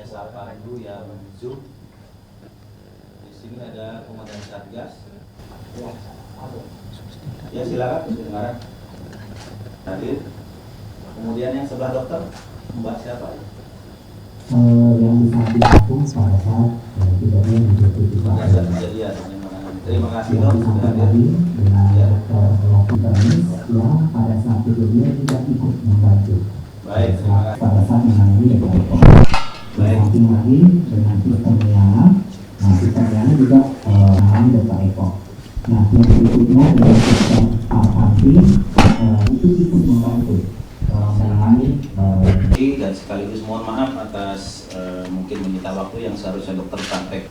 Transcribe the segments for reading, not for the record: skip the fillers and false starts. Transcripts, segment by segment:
sapa dulu yang Zoom. Di sini ada Komandan Satgas. Ya silakan kedengaran. Hadir. Kemudian yang sebelah dokter, Mbak siapa? Yang di samping aku pada saat kejadian kejadian. Terima kasih dok sudah hadir. Dengan dokter Lokidanis yang pada saat kejadian tidak ikut membantu. Baik, terima kasih. Pada saat menangani dengan baik. Samping lagi dengan Dokter Liana. Nah, Dokter Liana juga menangani Dokter Eko. Nah, yang berikutnya dengan Dokter Alfanti itu ikut membantu menangani. Dan sekaligus mohon maaf atas mungkin menyita waktu yang seharusnya dokter praktek.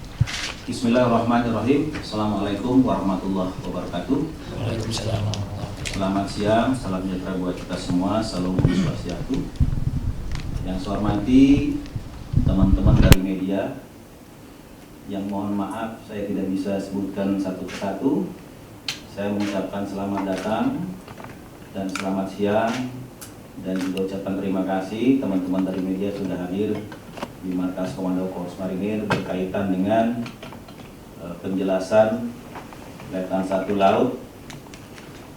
Bismillahirrahmanirrahim. Assalamualaikum warahmatullahi wabarakatuh. Waalaikumsalam. Selamat siang, salam sejahtera buat kita semua. Salam swastiastu. Yang saya hormati teman-teman dari media, yang mohon maaf saya tidak bisa sebutkan satu persatu. Saya mengucapkan selamat datang dan selamat siang, dan juga ucapan terima kasih teman-teman dari media sudah hadir di Markas Komando Korps Marinir berkaitan dengan penjelasan Letnan 1 Laut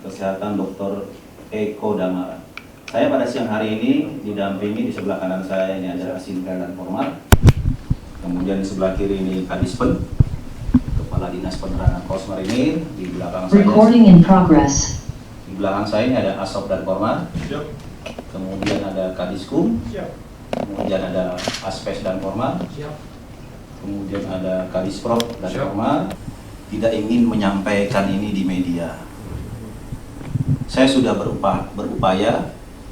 Kesehatan Dr. Eko Damara. Saya pada siang hari ini didampingi, di sebelah kanan saya ini ada Asinka dan Kormar, kemudian di sebelah kiri ini Kadispen, Kepala Dinas Penerangan Korps Marinir, di belakang saya. Recording in progress. Di belakang saya ini ada Asop dan Kormar. Kemudian ada Kadiskum. Kemudian ada Aspes dan Kormar. Kemudian ada Kadisprop dan Kormar. Tidak ingin menyampaikan ini di media. Saya sudah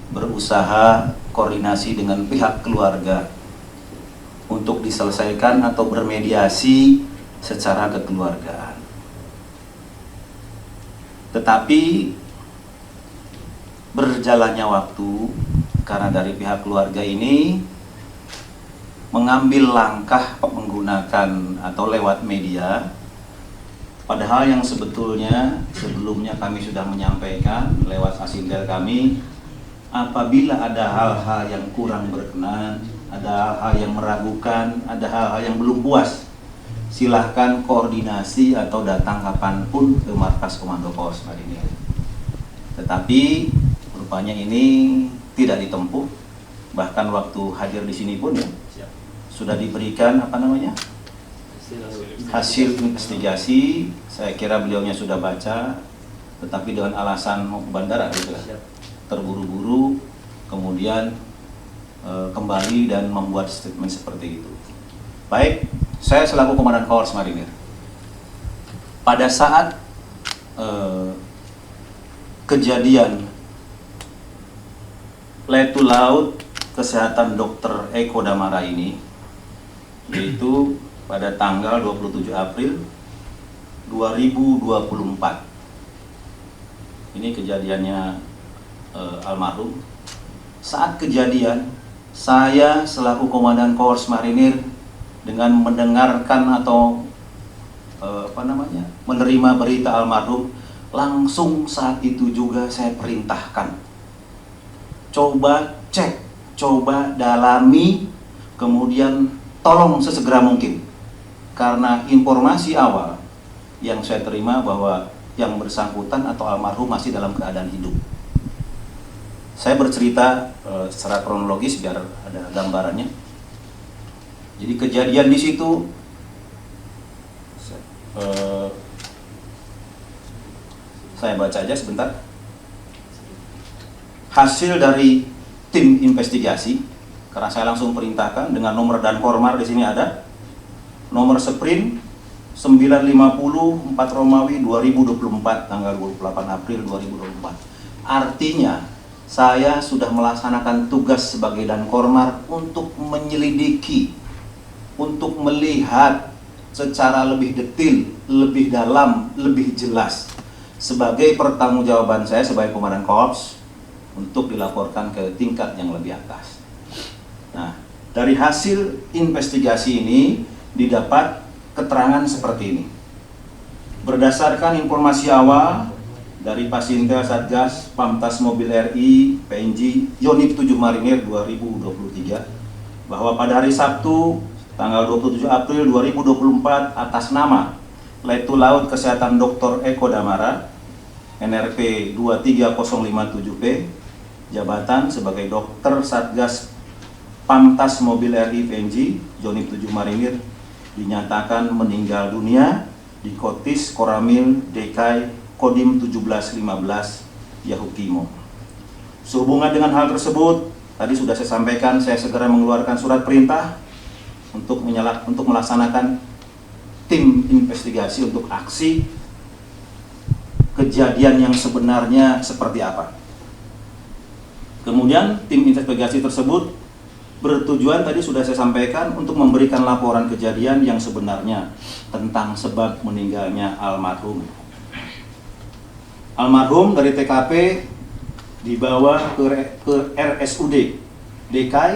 berusaha koordinasi dengan pihak keluarga untuk diselesaikan atau bermediasi secara kekeluargaan. Tetapi berjalannya waktu, karena dari pihak keluarga ini mengambil langkah menggunakan atau lewat media, padahal yang sebetulnya sebelumnya kami sudah menyampaikan lewat asintel kami, apabila ada hal-hal yang kurang berkenan, ada hal-hal yang meragukan, ada hal-hal yang belum puas, silahkan koordinasi atau datang kapanpun ke Markas Komando Korps Marinir. Tetapi rupanya ini tidak ditempuh, bahkan waktu hadir di sini pun ya, sudah diberikan hasil investigasi. Saya kira beliaunya sudah baca, tetapi dengan alasan mau ke bandara gitu ya, terburu-buru, kemudian kembali dan membuat statement seperti itu. Baik, saya selaku Komandan Korps Marinir, pada saat kejadian Letu Laut Kesehatan Dr. Eko Damara ini, yaitu pada tanggal 27 April 2024. Ini kejadiannya almarhum. Saat kejadian, saya selaku Komandan Korps Marinir dengan mendengarkan atau menerima berita almarhum, langsung saat itu juga saya perintahkan, coba cek, coba dalami, kemudian tolong sesegera mungkin. Karena informasi awal yang saya terima bahwa yang bersangkutan atau almarhum masih dalam keadaan hidup. Saya bercerita secara kronologis biar ada gambarannya. Jadi kejadian di situ saya baca aja sebentar. Hasil dari tim investigasi, karena saya langsung perintahkan dengan nomor dan Kormar di sini ada. Nomor sprint 950 4 Romawi 2024 tanggal 28 April 2024. Artinya saya sudah melaksanakan tugas sebagai dan Kormar untuk menyelidiki, untuk melihat secara lebih detail, lebih dalam, lebih jelas, sebagai pertanggungjawaban saya sebagai Komandan Korps untuk dilaporkan ke tingkat yang lebih atas. Nah, dari hasil investigasi ini didapat keterangan seperti ini. Berdasarkan informasi awal dari Pasintel Satgas Pamtas Mobil RI PNG Unit 7 Marinir 2023, bahwa pada hari Sabtu tanggal 27 April 2024 atas nama Letu Laut Kesehatan Dr. Eko Damara NRP 23057P jabatan sebagai Dokter Satgas Pamtas Mobil RI PNG Jonip 7 Marinir dinyatakan meninggal dunia di Kotis Koramil DKI Kodim 1715 Yahukimo. Sehubungan dengan hal tersebut, tadi sudah saya sampaikan, saya segera mengeluarkan surat perintah untuk melaksanakan tim investigasi untuk aksi kejadian yang sebenarnya seperti apa. Kemudian tim investigasi tersebut bertujuan, tadi sudah saya sampaikan, untuk memberikan laporan kejadian yang sebenarnya tentang sebab meninggalnya almarhum. Almarhum dari TKP dibawa ke RSUD DKI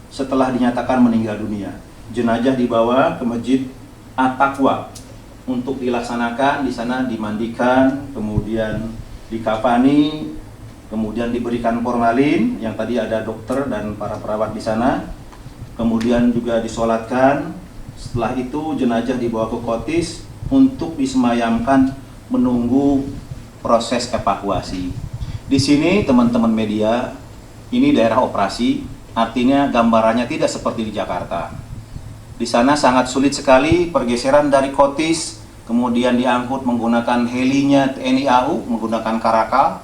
setelah dinyatakan meninggal dunia. Jenazah dibawa ke Masjid At-Taqwa untuk dilaksanakan di sana, dimandikan, kemudian dikafani, kemudian diberikan formalin yang tadi ada dokter dan para perawat di sana, kemudian juga disolatkan. Setelah itu jenazah dibawa ke Kotis untuk disemayamkan menunggu proses evakuasi. Di sini teman-teman media, ini daerah operasi, artinya gambarannya tidak seperti di Jakarta. Di sana sangat sulit sekali pergeseran dari Kotis, kemudian diangkut menggunakan helinya TNI AU, menggunakan Karakal,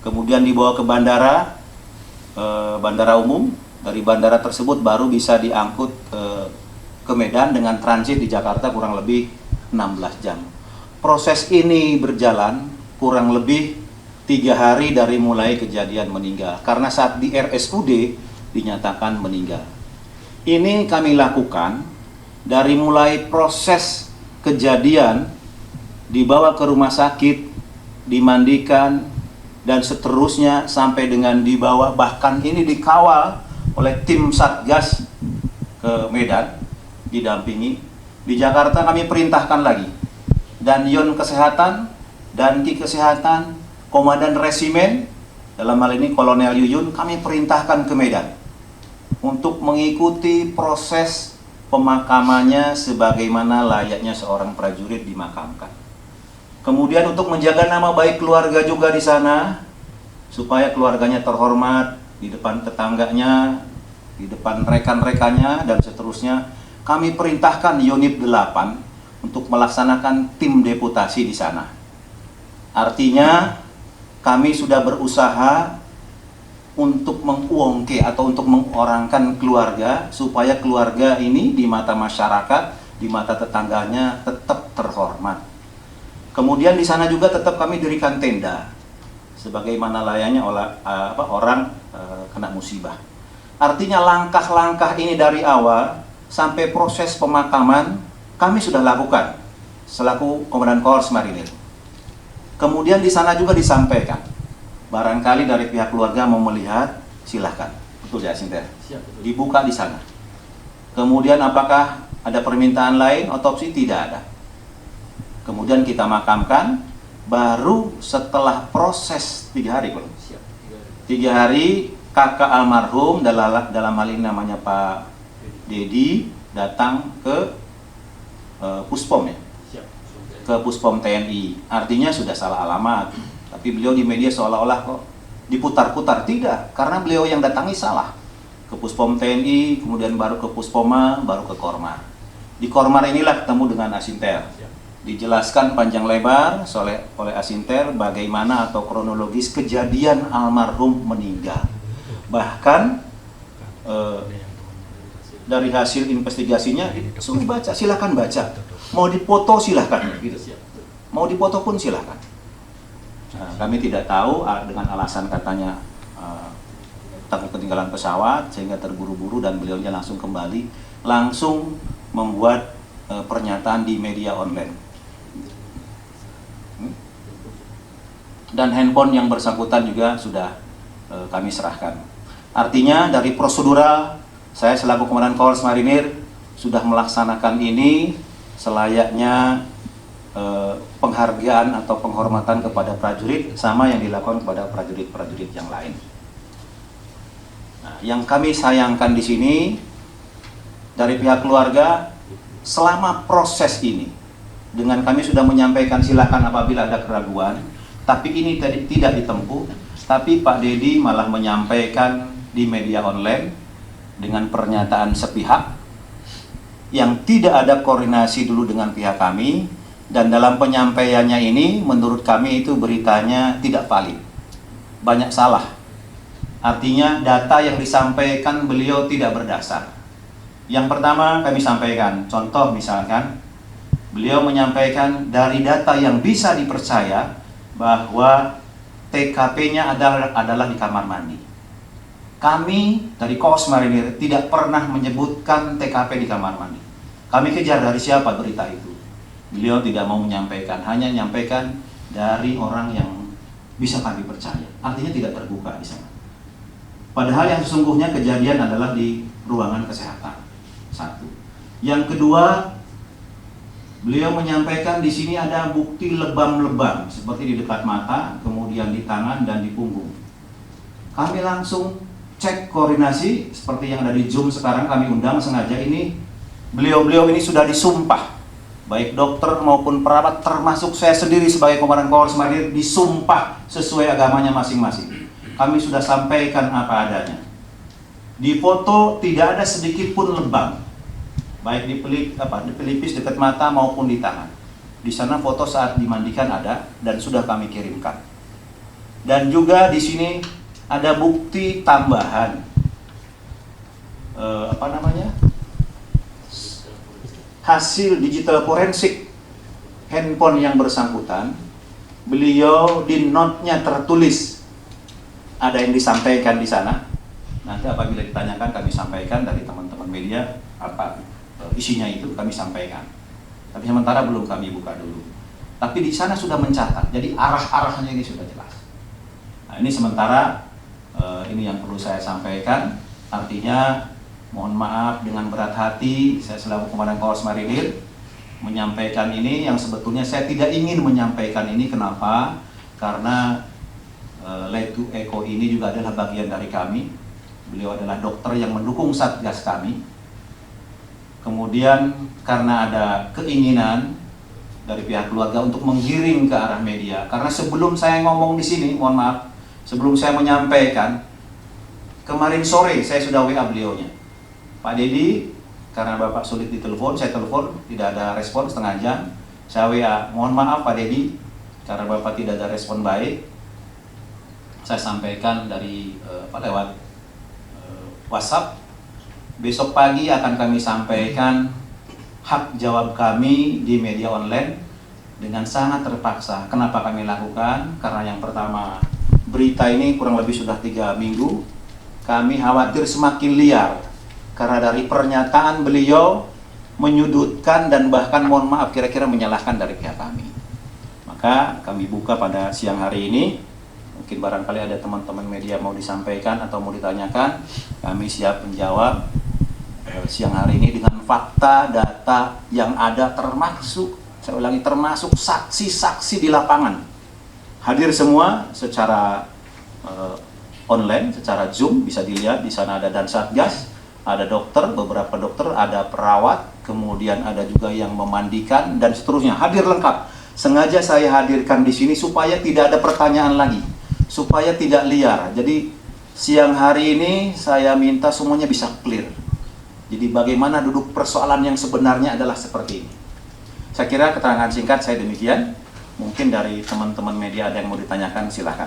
kemudian dibawa ke bandara, bandara umum. Dari bandara tersebut baru bisa diangkut ke Medan dengan transit di Jakarta kurang lebih 16 jam. Proses ini berjalan kurang lebih 3 hari dari mulai kejadian meninggal, karena saat di RSUD dinyatakan meninggal. Ini kami lakukan dari mulai proses kejadian, dibawa ke rumah sakit, dimandikan, dan seterusnya sampai dengan dibawa, bahkan ini dikawal oleh tim Satgas ke Medan, didampingi. Di Jakarta kami perintahkan lagi, dan Yon Kesehatan, dan Ki Kesehatan, Komandan Resimen, dalam hal ini Kolonel Yuyun, kami perintahkan ke Medan untuk mengikuti proses pemakamannya sebagaimana layaknya seorang prajurit dimakamkan. Kemudian untuk menjaga nama baik keluarga juga di sana, supaya keluarganya terhormat di depan tetangganya, di depan rekan-rekannya, dan seterusnya, kami perintahkan Unit 8 untuk melaksanakan tim deputasi di sana. Artinya, kami sudah berusaha untuk menguongke atau untuk mengorangkan keluarga supaya keluarga ini di mata masyarakat, di mata tetangganya tetap terhormat. Kemudian di sana juga tetap kami dirikan tenda sebagaimana layaknya orang kena musibah. Artinya langkah-langkah ini dari awal sampai proses pemakaman kami sudah lakukan selaku Komandan Korps Marinir. Kemudian di sana juga disampaikan, barangkali dari pihak keluarga mau melihat, silahkan. Betul ya, Sinter? Dibuka di sana. Kemudian apakah ada permintaan lain, otopsi? Tidak ada. Kemudian kita makamkan, baru setelah proses 3 hari. 3 hari, kakak almarhum, dalam hal ini namanya Pak Dedi, datang ke Puspom ya? Ke Puspom TNI, artinya sudah salah alamat, tapi beliau di media seolah-olah kok diputar-putar. Tidak, karena beliau yang datangi salah ke Puspom TNI, kemudian baru ke Puspoma, baru ke Kormar. Di Kormar inilah ketemu dengan Asinter, dijelaskan panjang lebar oleh Asinter bagaimana atau kronologis kejadian almarhum meninggal. Bahkan dari hasil investigasinya, suruh baca, silakan baca. Mau dipoto silahkan, gitu. Mau dipoto pun silahkan. Nah, kami tidak tahu dengan alasan katanya takut ketinggalan pesawat sehingga terburu-buru dan beliaunya langsung kembali, langsung membuat pernyataan di media online. Dan handphone yang bersangkutan juga sudah kami serahkan. Artinya dari prosedural, saya selaku Komandan Korps Marinir sudah melaksanakan ini selayaknya penghargaan atau penghormatan kepada prajurit sama yang dilakukan kepada prajurit-prajurit yang lain. Nah, yang kami sayangkan di sini dari pihak keluarga selama proses ini, dengan kami sudah menyampaikan silakan apabila ada keraguan, tapi ini tidak ditempuh, tapi Pak Dedi malah menyampaikan di media online dengan pernyataan sepihak yang tidak ada koordinasi dulu dengan pihak kami, dan dalam penyampaiannya ini menurut kami itu beritanya tidak valid, banyak salah. Artinya data yang disampaikan beliau tidak berdasar. Yang pertama kami sampaikan, contoh misalkan beliau menyampaikan dari data yang bisa dipercaya bahwa TKP-nya adalah di kamar mandi. Kami dari Koos Marinir tidak pernah menyebutkan TKP di kamar mandi. Kami kejar dari siapa berita itu. Beliau tidak mau menyampaikan, hanya menyampaikan dari orang yang bisa kami percaya. Artinya tidak terbuka di sana. Padahal yang sesungguhnya kejadian adalah di ruangan kesehatan. Satu. Yang kedua, beliau menyampaikan di sini ada bukti lebam-lebam seperti di dekat mata, kemudian di tangan dan di punggung. Kami langsung cek koordinasi seperti yang ada di Zoom sekarang, kami undang sengaja ini. Beliau-beliau ini sudah disumpah, baik dokter maupun perawat, termasuk saya sendiri sebagai Komandan Korps Marinir disumpah sesuai agamanya masing-masing. Kami sudah sampaikan apa adanya. Di foto tidak ada sedikit pun lebam, baik di pelipis dekat mata maupun di tangan. Di sana foto saat dimandikan ada dan sudah kami kirimkan. Dan juga di sini ada bukti tambahan, hasil digital forensik handphone yang bersangkutan. Beliau di note-nya tertulis, ada yang disampaikan di sana. Nanti apabila ditanyakan kami sampaikan dari teman-teman media apa isinya itu kami sampaikan. Tapi sementara belum kami buka dulu. Tapi di sana sudah mencatat, jadi arah-arahnya ini sudah jelas. Nah, ini sementara ini yang perlu saya sampaikan. Artinya mohon maaf dengan berat hati saya selaku Komandan Korps Marinir menyampaikan ini yang sebetulnya saya tidak ingin menyampaikan ini. Kenapa? Karena Letu Eko ini juga adalah bagian dari kami. Beliau adalah dokter yang mendukung Satgas kami. Kemudian karena ada keinginan dari pihak keluarga untuk menggiring ke arah media. Karena sebelum saya ngomong di sini, mohon maaf, sebelum saya menyampaikan, kemarin sore saya sudah WA beliaunya. Pak Dedi, karena Bapak sulit ditelepon, saya telepon, tidak ada respon setengah jam. Saya WA, mohon maaf Pak Dedi, karena Bapak tidak ada respon baik. Saya sampaikan dari lewat WhatsApp. Besok pagi akan kami sampaikan hak jawab kami di media online dengan sangat terpaksa. Kenapa kami lakukan? Karena yang pertama, berita ini kurang lebih sudah 3 minggu. Kami khawatir semakin liar karena dari pernyataan beliau menyudutkan dan bahkan mohon maaf kira-kira menyalahkan dari pihak kami. Maka kami buka pada siang hari ini. Mungkin barangkali ada teman-teman media mau disampaikan atau mau ditanyakan, kami siap menjawab siang hari ini dengan fakta, data yang ada, termasuk, saya ulangi, termasuk saksi-saksi di lapangan. Hadir semua secara online, secara Zoom, bisa dilihat di sana ada dan Satgas, ada dokter, beberapa dokter, ada perawat, kemudian ada juga yang memandikan dan seterusnya. Hadir lengkap. Sengaja saya hadirkan di sini supaya tidak ada pertanyaan lagi, supaya tidak liar. Jadi siang hari ini saya minta semuanya bisa clear. Jadi bagaimana duduk persoalan yang sebenarnya adalah seperti ini. Saya kira keterangan singkat saya demikian. Mungkin dari teman-teman media ada yang mau ditanyakan, silakan.